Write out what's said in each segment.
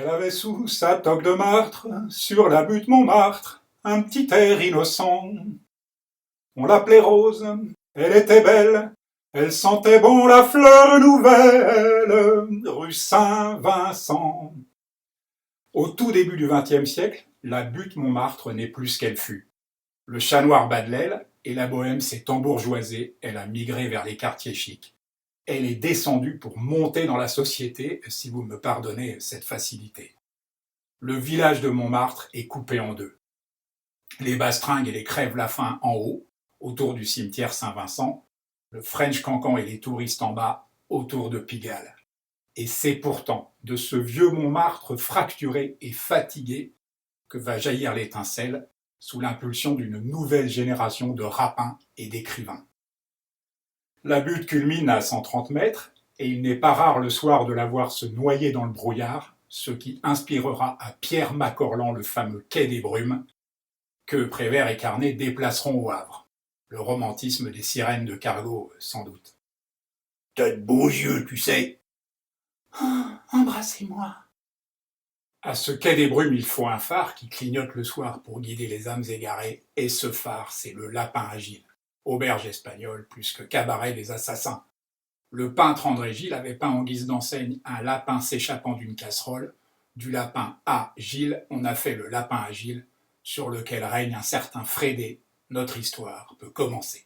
Elle avait sous sa toque de martre, sur la butte Montmartre, un petit air innocent. On l'appelait Rose, elle était belle, elle sentait bon la fleur nouvelle, rue Saint-Vincent. Au tout début du XXe siècle, la butte Montmartre n'est plus ce qu'elle fut. Le chat noir bat de l'aile et la bohème s'est embourgeoisée, elle a migré vers les quartiers chics. Elle est descendue pour monter dans la société, si vous me pardonnez cette facilité. Le village de Montmartre est coupé en deux. Les bastringues et les crèves-la-faim en haut, autour du cimetière Saint-Vincent, le French Cancan et les touristes en bas, autour de Pigalle. Et c'est pourtant de ce vieux Montmartre fracturé et fatigué que va jaillir l'étincelle sous l'impulsion d'une nouvelle génération de rapins et d'écrivains. La butte culmine à 130 mètres et il n'est pas rare le soir de la voir se noyer dans le brouillard, ce qui inspirera à Pierre Macorlan le fameux Quai des Brumes que Prévert et Carnet déplaceront au Havre. Le romantisme des sirènes de cargo, sans doute. T'as de beaux yeux, tu sais. Oh, embrassez-moi. À ce Quai des Brumes, il faut un phare qui clignote le soir pour guider les âmes égarées, et ce phare, c'est le lapin agile. Auberge espagnole plus que cabaret des assassins. Le peintre André Gide avait peint en guise d'enseigne un lapin s'échappant d'une casserole. Du lapin à Gilles, on a fait le lapin agile, sur lequel règne un certain Frédé. Notre histoire peut commencer.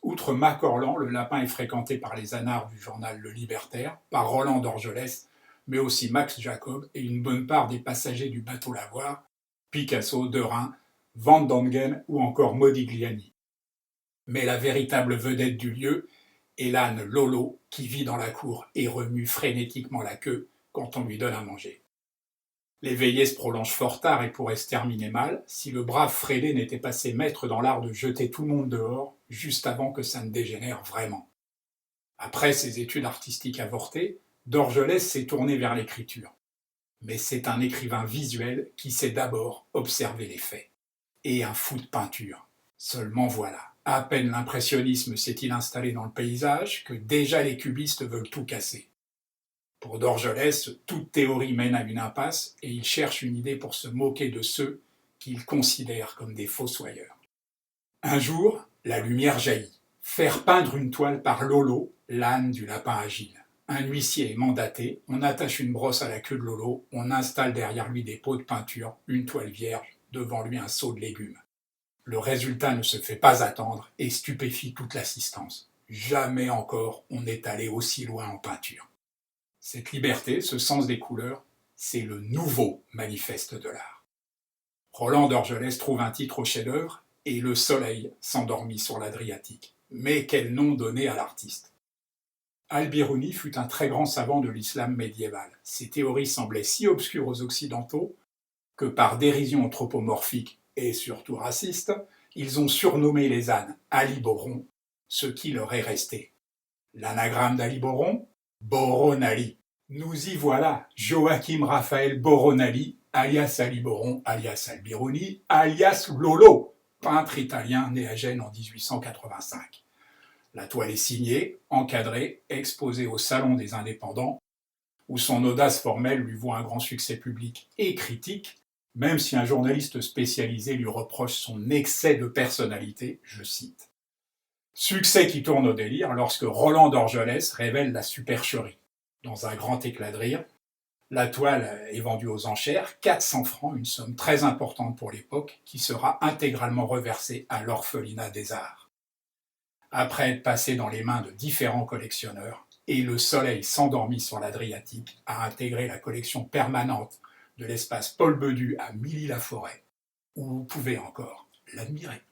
Outre Macorlan, le lapin est fréquenté par les anards du journal Le Libertaire, par Roland d'Orgelès, mais aussi Max Jacob et une bonne part des passagers du bateau Lavoir, Picasso, Derain, Van Dongen ou encore Modigliani. Mais la véritable vedette du lieu est l'âne Lolo qui vit dans la cour et remue frénétiquement la queue quand on lui donne à manger. Les veillées se prolongent fort tard et pourraient se terminer mal si le brave Frédé n'était passé maître dans l'art de jeter tout le monde dehors juste avant que ça ne dégénère vraiment. Après ses études artistiques avortées, Dorgelès s'est tourné vers l'écriture. Mais c'est un écrivain visuel qui sait d'abord observer les faits. Et un fou de peinture. Seulement voilà, à peine l'impressionnisme s'est-il installé dans le paysage que déjà les cubistes veulent tout casser. Pour Dorgelès, toute théorie mène à une impasse et il cherche une idée pour se moquer de ceux qu'il considère comme des fossoyeurs. Un jour, la lumière jaillit. Faire peindre une toile par Lolo, l'âne du lapin agile. Un huissier est mandaté, on attache une brosse à la queue de Lolo, on installe derrière lui des pots de peinture, une toile vierge, devant lui un seau de légumes. Le résultat ne se fait pas attendre et stupéfie toute l'assistance. Jamais encore on n'est allé aussi loin en peinture. Cette liberté, ce sens des couleurs, c'est le nouveau manifeste de l'art. Roland d'Orgelès trouve un titre au chef-d'œuvre et le soleil s'endormit sur l'Adriatique. Mais quel nom donner à l'artiste? Al-Biruni fut un très grand savant de l'islam médiéval. Ses théories semblaient si obscures aux Occidentaux que par dérision anthropomorphique et surtout raciste, ils ont surnommé les ânes Ali-Boron, ce qui leur est resté. L'anagramme d'Ali-Boron, Boronali. Nous y voilà, Joachim Raphaël Boronali, alias Ali Boron, alias Al-Biruni, alias Lolo, peintre italien né à Gênes en 1885. La toile est signée, encadrée, exposée au Salon des Indépendants, où son audace formelle lui vaut un grand succès public et critique, même si un journaliste spécialisé lui reproche son excès de personnalité, je cite. Succès qui tourne au délire lorsque Roland d'Orgelès révèle la supercherie. Dans un grand éclat de rire, la toile est vendue aux enchères, 400 francs, une somme très importante pour l'époque, qui sera intégralement reversée à l'orphelinat des arts. Après être passée dans les mains de différents collectionneurs, et le soleil s'endormit sur l'Adriatique, a intégré la collection permanente de l'espace Paul Bedu à Milly-la-Forêt, où vous pouvez encore l'admirer.